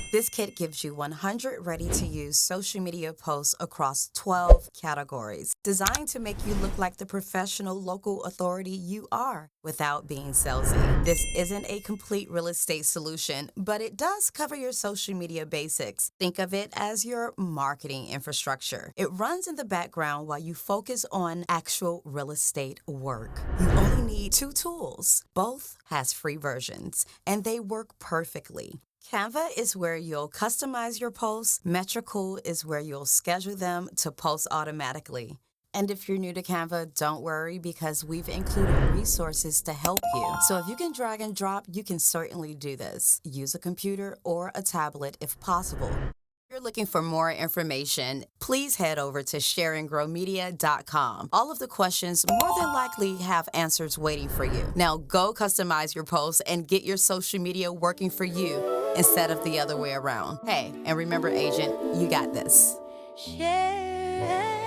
This kit gives you 100 ready-to-use social media posts across 12 categories, designed to make you look like the professional local authority you are without being salesy. This isn't a complete real estate solution, but it does cover your social media basics. Think of it as your marketing infrastructure. It runs in the background while you focus on actual real estate work. You only need 2 tools. Both has free versions, and they work perfectly. Canva is where you'll customize your posts. Metrical is where you'll schedule them to post automatically. And if you're new to Canva, don't worry because we've included resources to help you. So if you can drag and drop, you can certainly do this. Use a computer or a tablet if possible. If you're looking for more information, please head over to shareandgrowmedia.com. All of the questions more than likely have answers waiting for you. Now go customize your posts and get your social media working for you instead of the other way around. Hey, and remember, agent, you got this. Share.